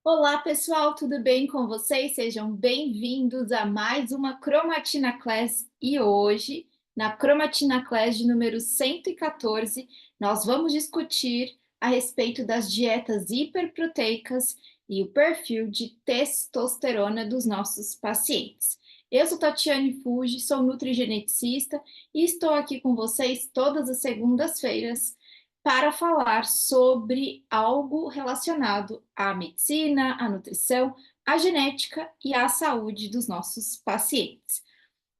Olá, pessoal, tudo bem com vocês? Sejam bem-vindos a mais uma Cromatina Class. E hoje, na Cromatina Class de número 114, nós vamos discutir a respeito das dietas hiperproteicas e o perfil de testosterona dos nossos pacientes. Eu sou Tatiane Fuji, sou nutrigeneticista e estou aqui com vocês todas as segundas-feiras para falar sobre algo relacionado à medicina, à nutrição, à genética e à saúde dos nossos pacientes.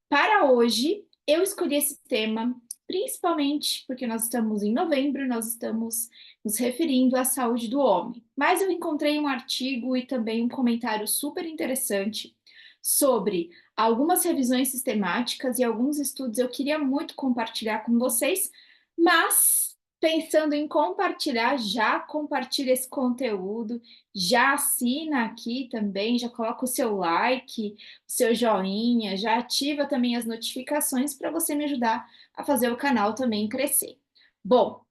Para hoje, eu escolhi esse tema principalmente porque nós estamos em novembro, nós estamos nos referindo à saúde do homem. Mas eu encontrei um artigo e também um comentário super interessante sobre algumas revisões sistemáticas e alguns estudos eu queria muito compartilhar com vocês, mas pensando em compartilhar, já compartilha esse conteúdo, já assina aqui também, já coloca o seu like, o seu joinha, já ativa também as notificações para você me ajudar a fazer o canal também crescer. Bom,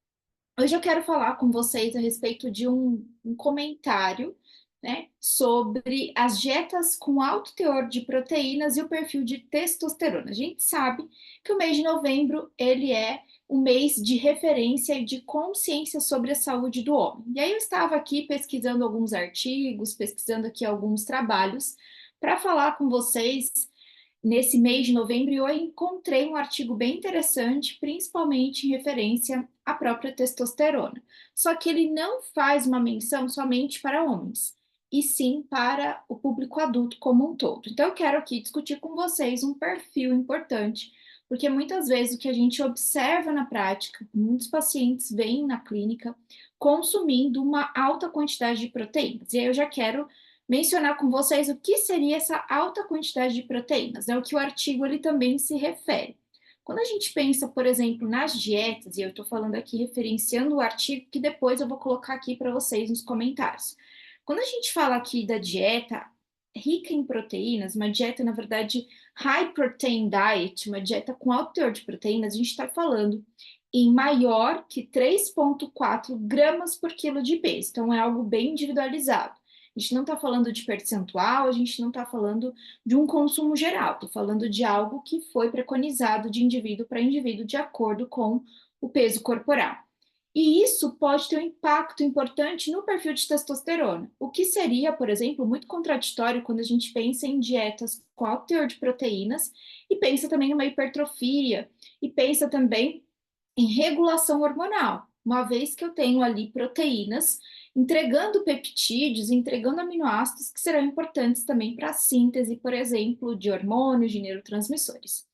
hoje eu quero falar com vocês a respeito de um comentário, né, sobre as dietas com alto teor de proteínas e o perfil de testosterona. A gente sabe que o mês de novembro ele é um mês de referência e de consciência sobre a saúde do homem. E aí eu estava aqui pesquisando alguns artigos, pesquisando aqui alguns trabalhos para falar com vocês nesse mês de novembro e eu encontrei um artigo bem interessante, principalmente em referência à própria testosterona. Só que ele não faz uma menção somente para homens, e sim para o público adulto como um todo. Então, eu quero aqui discutir com vocês um perfil importante, porque muitas vezes o que a gente observa na prática, muitos pacientes vêm na clínica consumindo uma alta quantidade de proteínas. E aí eu já quero mencionar com vocês o que seria essa alta quantidade de proteínas, é o que o artigo ele também se refere. Quando a gente pensa, por exemplo, nas dietas, e eu estou falando aqui referenciando o artigo que depois eu vou colocar aqui para vocês nos comentários. Quando a gente fala aqui da dieta rica em proteínas, uma dieta, na verdade, high protein diet, uma dieta com alto teor de proteínas, a gente está falando em maior que 3,4 gramas por quilo de peso. Então, é algo bem individualizado. A gente não está falando de percentual, a gente não está falando de um consumo geral, estou falando de algo que foi preconizado de indivíduo para indivíduo de acordo com o peso corporal. E isso pode ter um impacto importante no perfil de testosterona, o que seria, por exemplo, muito contraditório quando a gente pensa em dietas com alto teor de proteínas e pensa também em uma hipertrofia e pensa também em regulação hormonal, uma vez que eu tenho ali proteínas entregando peptídeos, entregando aminoácidos que serão importantes também para a síntese, por exemplo, de hormônios, de neurotransmissores.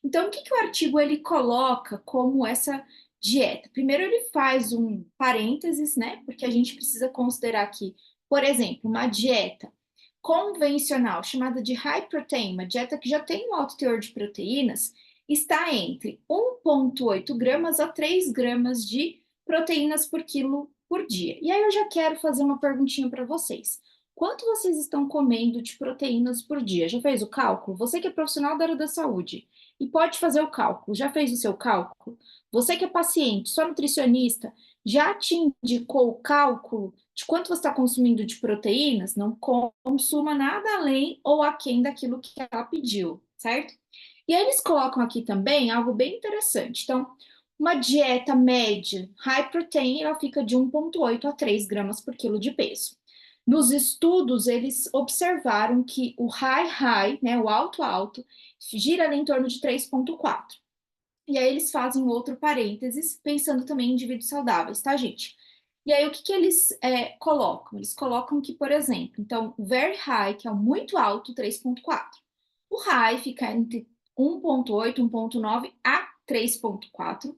Então, o que, que o artigo ele coloca como essa dieta? Primeiro, ele faz um parênteses, né? Porque a gente precisa considerar que, por exemplo, uma dieta convencional chamada de high protein, uma dieta que já tem um alto teor de proteínas, está entre 1,8 gramas a 3 gramas de proteínas por quilo por dia. E aí eu já quero fazer uma perguntinha para vocês. Quanto vocês estão comendo de proteínas por dia? Já fez o cálculo? Você que é profissional da área da saúde e pode fazer o cálculo, já fez o seu cálculo? Você que é paciente, só nutricionista, já te indicou o cálculo de quanto você está consumindo de proteínas? Não consuma nada além ou aquém daquilo que ela pediu, certo? E aí eles colocam aqui também algo bem interessante. Então, uma dieta média high protein, ela fica de 1,8 a 3 gramas por quilo de peso. Nos estudos, eles observaram que o high, né, o alto, gira ali em torno de 3,4. E aí eles fazem um outro parênteses, pensando também em indivíduos saudáveis, tá, gente? E aí o que, que eles colocam? Eles colocam que, por exemplo, então, o very high, que é o muito alto, 3,4. O high fica entre 1,8, 1,9 a 3,4.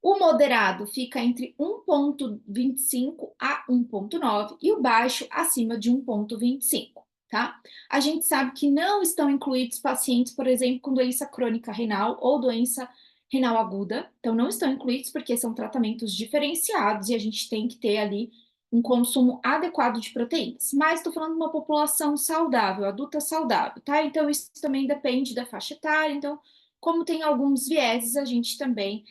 O moderado fica entre 1,25 a 1,9 e o baixo acima de 1,25, tá? A gente sabe que não estão incluídos pacientes, por exemplo, com doença crônica renal ou doença renal aguda, então não estão incluídos porque são tratamentos diferenciados e a gente tem que ter ali um consumo adequado de proteínas. Mas estou falando de uma população saudável, adulta saudável, tá? Então isso também depende da faixa etária, então como tem alguns vieses, a gente também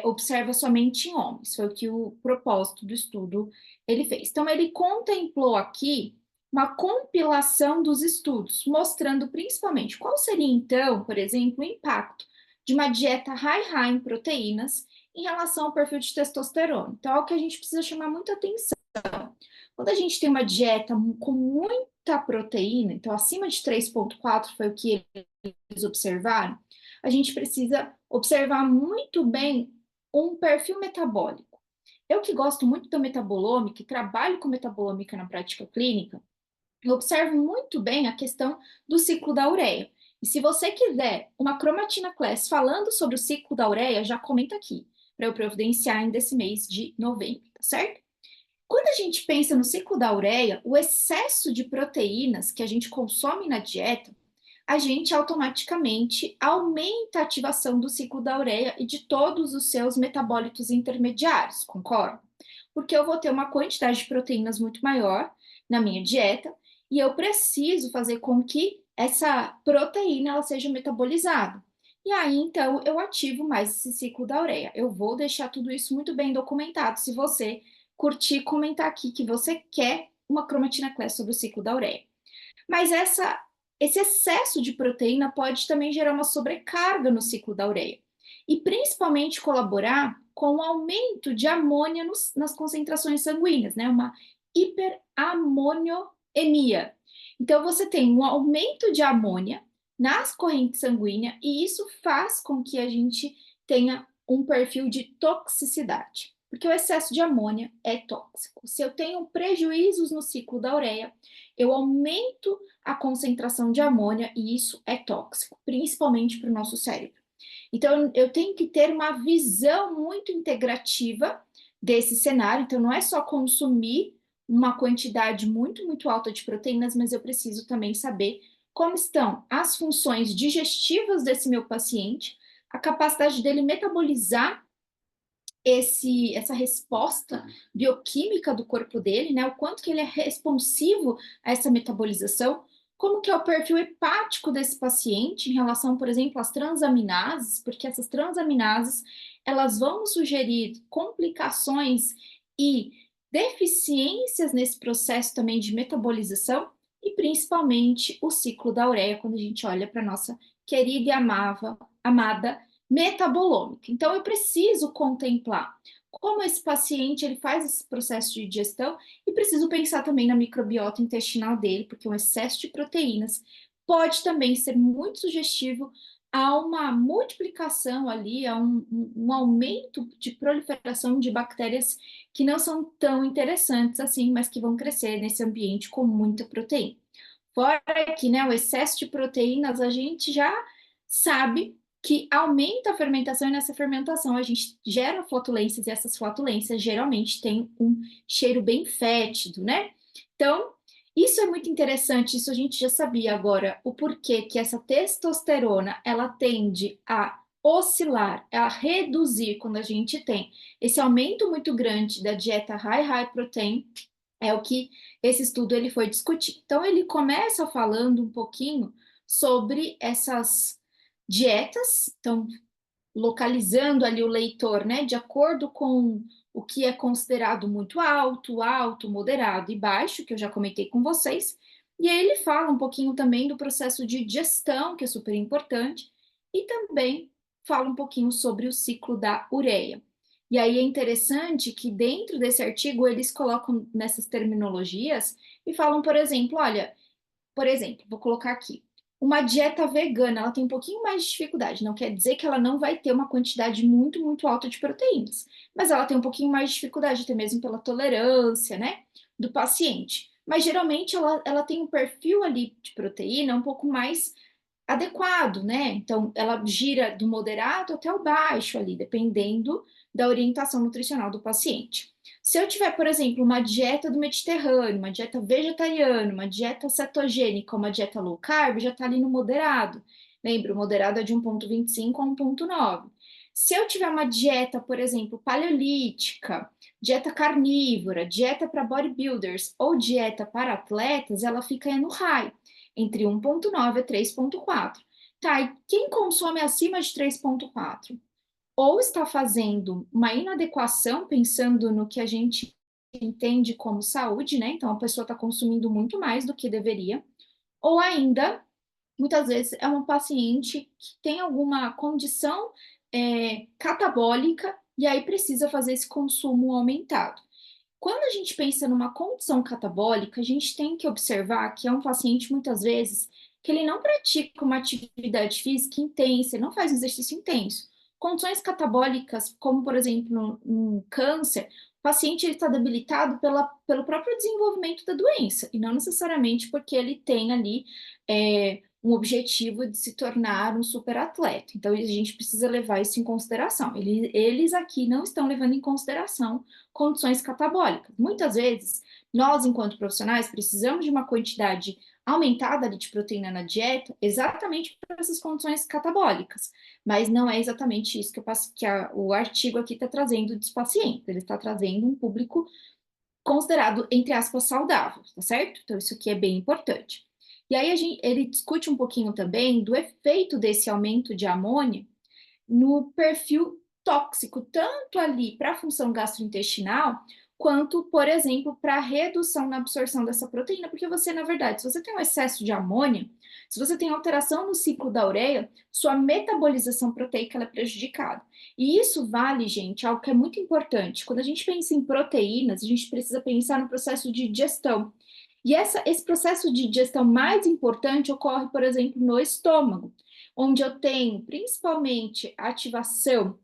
observa somente em homens, foi o que o propósito do estudo ele fez. Então, ele contemplou aqui uma compilação dos estudos, mostrando principalmente qual seria, então, por exemplo, o impacto de uma dieta high em proteínas em relação ao perfil de testosterona. Então, é o que a gente precisa chamar muita atenção. Quando a gente tem uma dieta com muita proteína, então acima de 3,4 foi o que eles observaram, a gente precisa observar muito bem um perfil metabólico. Eu que gosto muito da metabolômica e trabalho com metabolômica na prática clínica, eu observo muito bem a questão do ciclo da ureia. E se você quiser uma cromatina class falando sobre o ciclo da ureia, já comenta aqui, para eu providenciar ainda esse mês de novembro, tá certo? Quando a gente pensa no ciclo da ureia, o excesso de proteínas que a gente consome na dieta, a gente automaticamente aumenta a ativação do ciclo da ureia e de todos os seus metabólitos intermediários, concorda? Porque eu vou ter uma quantidade de proteínas muito maior na minha dieta e eu preciso fazer com que essa proteína ela seja metabolizada. E aí, então, eu ativo mais esse ciclo da ureia. Eu vou deixar tudo isso muito bem documentado, se você curtir e comentar aqui que você quer uma cromatina class sobre o ciclo da ureia. Mas esse excesso de proteína pode também gerar uma sobrecarga no ciclo da ureia e principalmente colaborar com o aumento de amônia nas concentrações sanguíneas, né? Uma hiperamonioemia. Então, você tem um aumento de amônia nas correntes sanguíneas e isso faz com que a gente tenha um perfil de toxicidade, porque o excesso de amônia é tóxico. Se eu tenho prejuízos no ciclo da ureia, eu aumento a concentração de amônia e isso é tóxico, principalmente para o nosso cérebro. Então, eu tenho que ter uma visão muito integrativa desse cenário. Então, não é só consumir uma quantidade muito alta de proteínas, mas eu preciso também saber como estão as funções digestivas desse meu paciente, a capacidade dele metabolizar essa resposta bioquímica do corpo dele, né? O quanto que ele é responsivo a essa metabolização, como que é o perfil hepático desse paciente em relação, por exemplo, às transaminases, porque essas transaminases, elas vão sugerir complicações e deficiências nesse processo também de metabolização e principalmente o ciclo da ureia, quando a gente olha para nossa querida e amada metabolômica. Então, eu preciso contemplar como esse paciente ele faz esse processo de digestão e preciso pensar também na microbiota intestinal dele, porque um excesso de proteínas pode também ser muito sugestivo a uma multiplicação ali, a um aumento de proliferação de bactérias que não são tão interessantes assim, mas que vão crescer nesse ambiente com muita proteína. Fora que, né, o excesso de proteínas a gente já sabe que aumenta a fermentação e nessa fermentação a gente gera flatulências e essas flatulências geralmente têm um cheiro bem fétido, né? Então, isso é muito interessante, isso a gente já sabia. Agora, o porquê que essa testosterona, ela tende a oscilar, a reduzir quando a gente tem esse aumento muito grande da dieta high protein, é o que esse estudo ele foi discutir. Então, ele começa falando um pouquinho sobre essas dietas, então, localizando ali o leitor, né, de acordo com o que é considerado muito alto, moderado e baixo, que eu já comentei com vocês. E aí ele fala um pouquinho também do processo de digestão, que é super importante, e também fala um pouquinho sobre o ciclo da ureia. E aí é interessante que dentro desse artigo eles colocam nessas terminologias e falam, por exemplo, olha, por exemplo, vou colocar aqui, uma dieta vegana, ela tem um pouquinho mais de dificuldade, não quer dizer que ela não vai ter uma quantidade muito alta de proteínas, mas ela tem um pouquinho mais de dificuldade, até mesmo pela tolerância, né, do paciente. Mas geralmente ela tem um perfil ali de proteína um pouco mais adequado, né? Então, ela gira do moderado até o baixo ali, dependendo da orientação nutricional do paciente. Se eu tiver, por exemplo, uma dieta do Mediterrâneo, uma dieta vegetariana, uma dieta cetogênica, uma dieta low carb, já está ali no moderado. Lembra, o moderado é de 1,25 a 1,9. Se eu tiver uma dieta, por exemplo, paleolítica, dieta carnívora, dieta para bodybuilders ou dieta para atletas, ela fica no high entre 1,9 a 3,4. Tá, e quem consome acima de 3,4? Ou está fazendo uma inadequação, pensando no que a gente entende como saúde, né? Então a pessoa está consumindo muito mais do que deveria, ou ainda, muitas vezes, é um paciente que tem alguma condição catabólica e aí precisa fazer esse consumo aumentado. Quando a gente pensa numa condição catabólica, a gente tem que observar que é um paciente, muitas vezes, que ele não pratica uma atividade física intensa, ele não faz um exercício intenso. Condições catabólicas, como, por exemplo, um câncer, o paciente está debilitado pelo próprio desenvolvimento da doença, e não necessariamente porque ele tem ali um objetivo de se tornar um superatleta. Então, a gente precisa levar isso em consideração. Eles aqui não estão levando em consideração condições catabólicas. Muitas vezes, nós, enquanto profissionais, precisamos de uma quantidade aumentada de proteína na dieta exatamente para essas condições catabólicas, mas não é exatamente isso o artigo aqui está trazendo dos pacientes, ele está trazendo um público considerado, entre aspas, saudável, tá certo? Então, isso aqui é bem importante. E aí, ele discute um pouquinho também do efeito desse aumento de amônia no perfil tóxico, tanto ali para a função gastrointestinal, quanto, por exemplo, para a redução na absorção dessa proteína, porque você, na verdade, se você tem um excesso de amônia, se você tem alteração no ciclo da ureia, sua metabolização proteica ela é prejudicada. E isso vale, gente, algo que é muito importante. Quando a gente pensa em proteínas, a gente precisa pensar no processo de digestão. E esse processo de digestão mais importante ocorre, por exemplo, no estômago, onde eu tenho principalmente a ativação,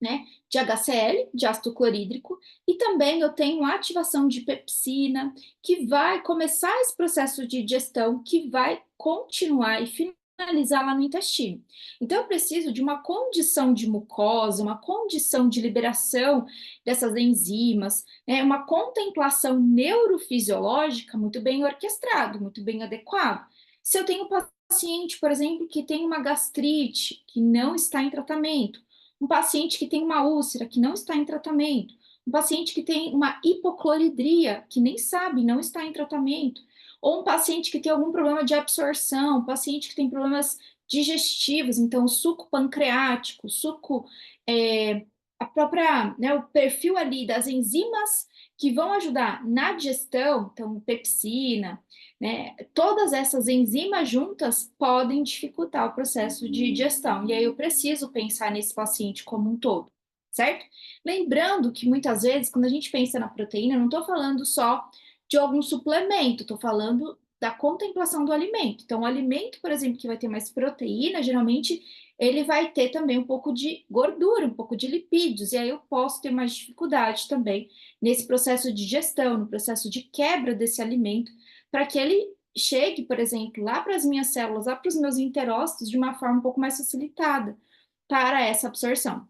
né, de HCl, de ácido clorídrico, e também eu tenho a ativação de pepsina, que vai começar esse processo de digestão, que vai continuar e finalizar lá no intestino. Então, eu preciso de uma condição de mucosa, uma condição de liberação dessas enzimas, né, uma contemplação neurofisiológica muito bem orquestrado, muito bem adequado. Se eu tenho um paciente, por exemplo, que tem uma gastrite, que não está em tratamento, um paciente que tem uma úlcera, que não está em tratamento, um paciente que tem uma hipocloridria, que nem sabe, não está em tratamento, ou um paciente que tem algum problema de absorção, um paciente que tem problemas digestivos, então suco pancreático, suco, a própria, né, o perfil ali das enzimas que vão ajudar na digestão, então pepsina, né, todas essas enzimas juntas podem dificultar o processo de digestão. E aí eu preciso pensar nesse paciente como um todo, certo? Lembrando que muitas vezes, quando a gente pensa na proteína, eu não estou falando só de algum suplemento, estou falando da contemplação do alimento. Então, o alimento, por exemplo, que vai ter mais proteína, geralmente ele vai ter também um pouco de gordura, um pouco de lipídios, e aí eu posso ter mais dificuldade também nesse processo de digestão, no processo de quebra desse alimento, para que ele chegue, por exemplo, lá para as minhas células, lá para os meus enterócitos, de uma forma um pouco mais facilitada para essa absorção.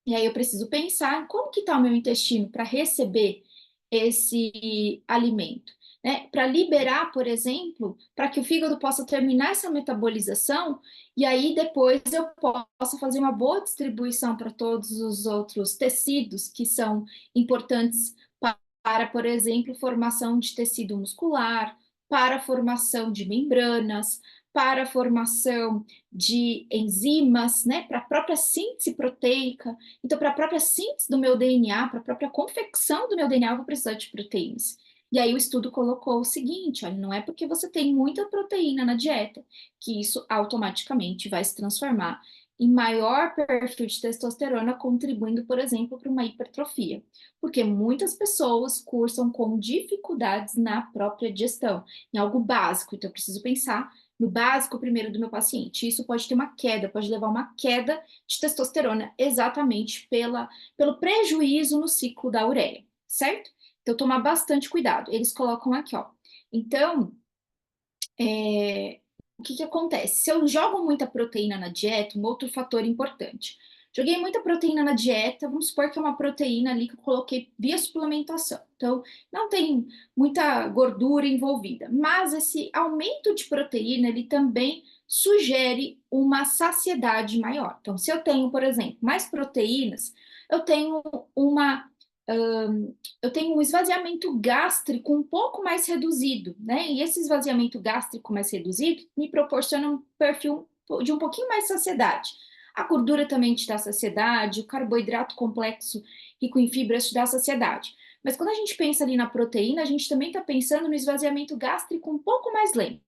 E aí eu preciso pensar em como que está o meu intestino para receber esse alimento, né? Para liberar, por exemplo, para que o fígado possa terminar essa metabolização e aí depois eu possa fazer uma boa distribuição para todos os outros tecidos que são importantes para, por exemplo, formação de tecido muscular, para a formação de membranas, para a formação de enzimas, né, para a própria síntese proteica. Então, para a própria síntese do meu DNA, para a própria confecção do meu DNA, eu vou precisar de proteínas. E aí o estudo colocou o seguinte, olha, não é porque você tem muita proteína na dieta que isso automaticamente vai se transformar em maior perfil de testosterona, contribuindo, por exemplo, para uma hipertrofia. Porque muitas pessoas cursam com dificuldades na própria digestão, em algo básico. Então, eu preciso pensar no básico primeiro do meu paciente. Isso pode ter uma queda, pode levar a uma queda de testosterona, exatamente pelo prejuízo no ciclo da ureia, certo? Então, tomar bastante cuidado. Eles colocam aqui, ó. Então, o que que acontece? Se eu jogo muita proteína na dieta, um outro fator importante. Joguei muita proteína na dieta, vamos supor que é uma proteína ali que eu coloquei via suplementação. Então, não tem muita gordura envolvida. Mas esse aumento de proteína, ele também sugere uma saciedade maior. Então, se eu tenho, por exemplo, mais proteínas, eu tenho uma eu tenho um esvaziamento gástrico um pouco mais reduzido, né? E esse esvaziamento gástrico mais reduzido me proporciona um perfil de um pouquinho mais saciedade. A gordura também te dá saciedade, o carboidrato complexo rico em fibras te dá saciedade. Mas quando a gente pensa ali na proteína, a gente também está pensando no esvaziamento gástrico um pouco mais lento,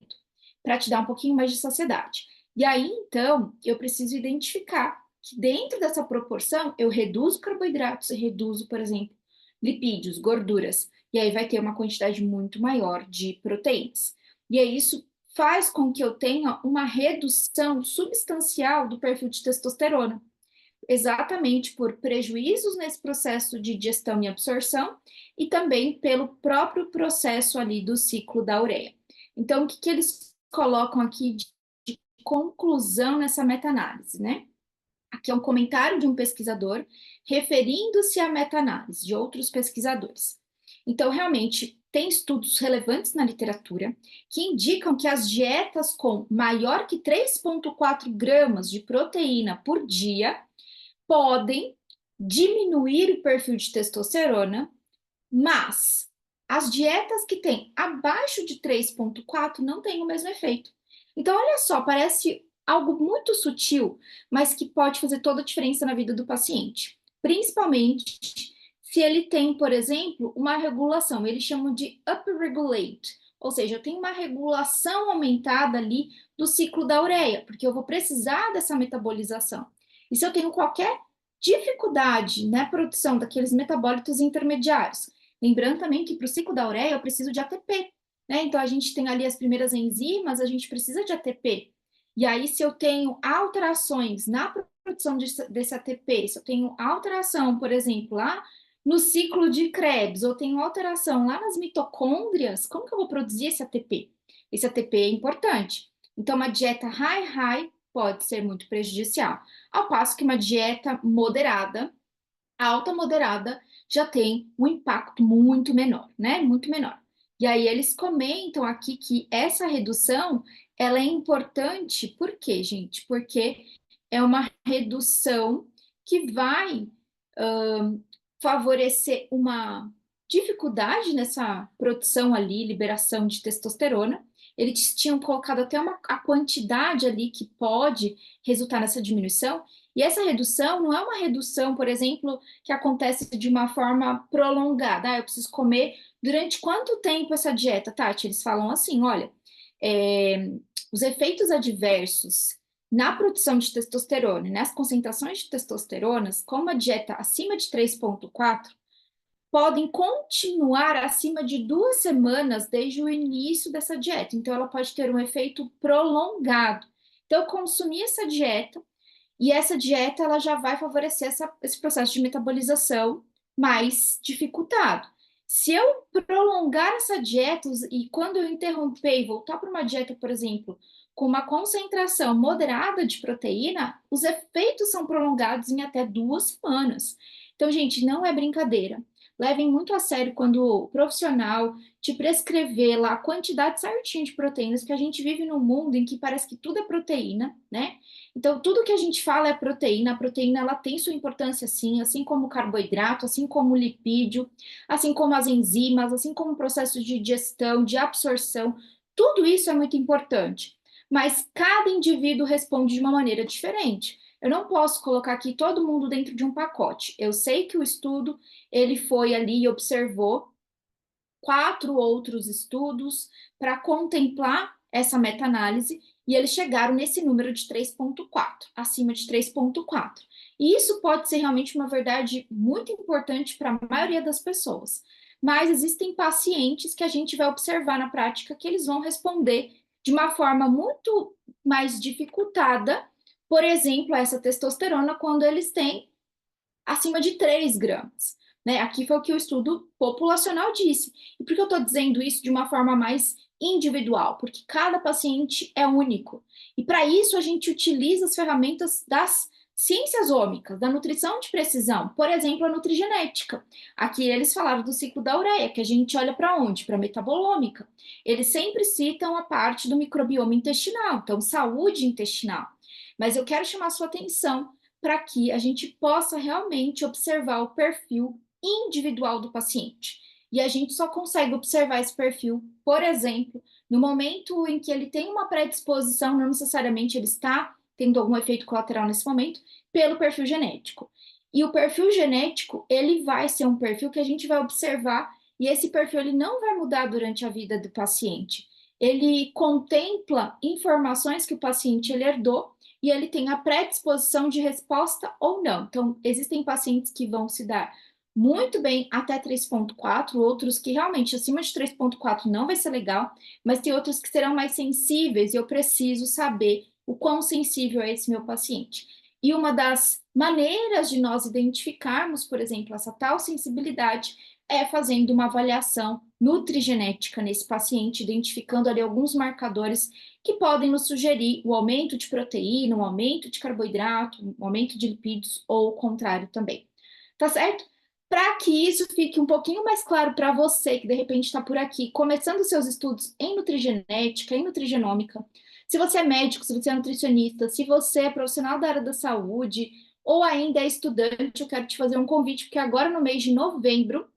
para te dar um pouquinho mais de saciedade. E aí, então, eu preciso identificar que dentro dessa proporção eu reduzo carboidratos e reduzo, por exemplo, lipídios, gorduras. E aí vai ter uma quantidade muito maior de proteínas. E aí isso faz com que eu tenha uma redução substancial do perfil de testosterona, exatamente por prejuízos nesse processo de digestão e absorção e também pelo próprio processo ali do ciclo da ureia. Então, o que eles colocam aqui de conclusão nessa meta-análise, né? Aqui é um comentário de um pesquisador referindo-se à meta-análise de outros pesquisadores. Então, realmente, tem estudos relevantes na literatura que indicam que as dietas com maior que 3,4 gramas de proteína por dia podem diminuir o perfil de testosterona, mas as dietas que têm abaixo de 3,4 não têm o mesmo efeito. Então, olha só, parece algo muito sutil, mas que pode fazer toda a diferença na vida do paciente. Principalmente se ele tem, por exemplo, uma regulação, eles chamam de upregulate, ou seja, tem uma regulação aumentada ali do ciclo da ureia, porque eu vou precisar dessa metabolização. E se eu tenho qualquer dificuldade na produção daqueles metabólitos intermediários, lembrando também que para o ciclo da ureia eu preciso de ATP, né? Então a gente tem ali as primeiras enzimas, a gente precisa de ATP. E aí, se eu tenho alterações na produção desse ATP, se eu tenho alteração, por exemplo, lá no ciclo de Krebs, ou tenho alteração lá nas mitocôndrias, como que eu vou produzir esse ATP? Esse ATP é importante. Então, uma dieta high pode ser muito prejudicial, ao passo que uma dieta moderada, alta moderada, já tem um impacto muito menor, né? Muito menor. E aí eles comentam aqui que essa redução, ela é importante, por quê, gente? Porque é uma redução que vai favorecer uma dificuldade nessa produção ali, liberação de testosterona. Eles tinham colocado até a quantidade ali que pode resultar nessa diminuição, e essa redução não é uma redução, por exemplo, que acontece de uma forma prolongada. Ah, eu preciso comer durante quanto tempo essa dieta, Tati? Eles falam assim, olha, os efeitos adversos na produção de testosterona e nas concentrações de testosteronas, com uma dieta acima de 3,4, podem continuar acima de 2 semanas desde o início dessa dieta. Então, ela pode ter um efeito prolongado. Então, consumir essa dieta, e essa dieta ela já vai favorecer esse processo de metabolização mais dificultado. Se eu prolongar essa dieta e quando eu interromper e voltar para uma dieta, por exemplo, com uma concentração moderada de proteína, os efeitos são prolongados em até 2 semanas. Então, gente, não é brincadeira. Levem muito a sério quando o profissional te prescrever lá a quantidade certinha de proteínas, porque a gente vive num mundo em que parece que tudo é proteína, né? Então, tudo que a gente fala é proteína. A proteína, ela tem sua importância, sim, assim como o carboidrato, assim como o lipídio, assim como as enzimas, assim como o processo de digestão, de absorção. Tudo isso é muito importante. Mas cada indivíduo responde de uma maneira diferente. Eu não posso colocar aqui todo mundo dentro de um pacote. Eu sei que o estudo, ele foi ali e observou 4 outros estudos para contemplar essa meta-análise e eles chegaram nesse número de 3,4, acima de 3,4. E isso pode ser realmente uma verdade muito importante para a maioria das pessoas. Mas existem pacientes que a gente vai observar na prática que eles vão responder de uma forma muito mais dificultada, por exemplo, essa testosterona, quando eles têm acima de 3 gramas. Né? Aqui foi o que o estudo populacional disse. E por que eu estou dizendo isso de uma forma mais individual? Porque cada paciente é único. E para isso a gente utiliza as ferramentas das ciências ômicas, da nutrição de precisão, por exemplo, a nutrigenética. Aqui eles falaram do ciclo da ureia, que a gente olha para onde? Para a metabolômica. Eles sempre citam a parte do microbioma intestinal, então saúde intestinal. Mas eu quero chamar a sua atenção para que a gente possa realmente observar o perfil individual do paciente. E a gente só consegue observar esse perfil, por exemplo, no momento em que ele tem uma predisposição, não necessariamente ele está tendo algum efeito colateral nesse momento, pelo perfil genético. E o perfil genético, ele vai ser um perfil que a gente vai observar e esse perfil ele não vai mudar durante a vida do paciente. Ele contempla informações que o paciente ele herdou e ele tem a predisposição de resposta ou não. Então, existem pacientes que vão se dar muito bem até 3,4, outros que realmente acima de 3,4 não vai ser legal, mas tem outros que serão mais sensíveis e eu preciso saber o quão sensível é esse meu paciente. E uma das maneiras de nós identificarmos, por exemplo, essa tal sensibilidade é fazendo uma avaliação nutrigenética nesse paciente, identificando ali alguns marcadores que podem nos sugerir o aumento de proteína, o aumento de carboidrato, o aumento de lipídios ou o contrário também. Tá certo? Para que isso fique um pouquinho mais claro para você que de repente está por aqui, começando seus estudos em nutrigenética, em nutrigenômica, se você é médico, se você é nutricionista, se você é profissional da área da saúde ou ainda é estudante, eu quero te fazer um convite, porque agora no mês de novembro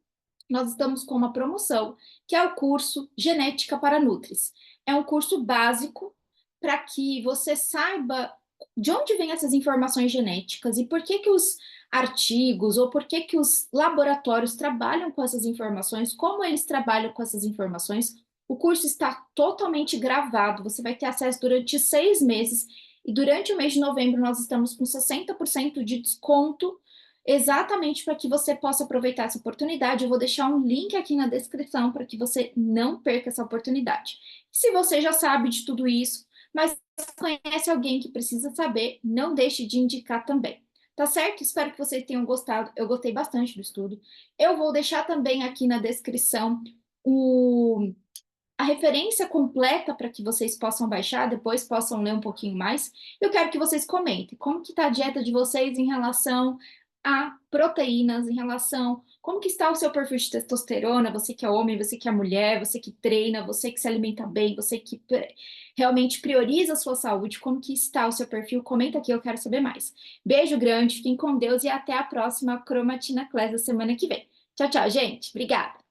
nós estamos com uma promoção, que é o curso Genética para Nutris. É um curso básico para que você saiba de onde vêm essas informações genéticas e por que que os artigos ou por que que os laboratórios trabalham com essas informações, como eles trabalham com essas informações. O curso está totalmente gravado, você vai ter acesso durante 6 meses e durante o mês de novembro nós estamos com 60% de desconto exatamente para que você possa aproveitar essa oportunidade. Eu vou deixar um link aqui na descrição para que você não perca essa oportunidade. Se você já sabe de tudo isso, mas conhece alguém que precisa saber, não deixe de indicar também. Tá certo? Espero que vocês tenham gostado. Eu gostei bastante do estudo. Eu vou deixar também aqui na descrição a referência completa para que vocês possam baixar, depois possam ler um pouquinho mais. Eu quero que vocês comentem como que está a dieta de vocês em relação a proteínas, em relação como que está o seu perfil de testosterona, você que é homem, você que é mulher, você que treina, você que se alimenta bem, você que realmente prioriza a sua saúde, como que está o seu perfil? Comenta aqui, eu quero saber mais. Beijo grande, fiquem com Deus e até a próxima Cromatina Class da semana que vem. Tchau, tchau, gente. Obrigada.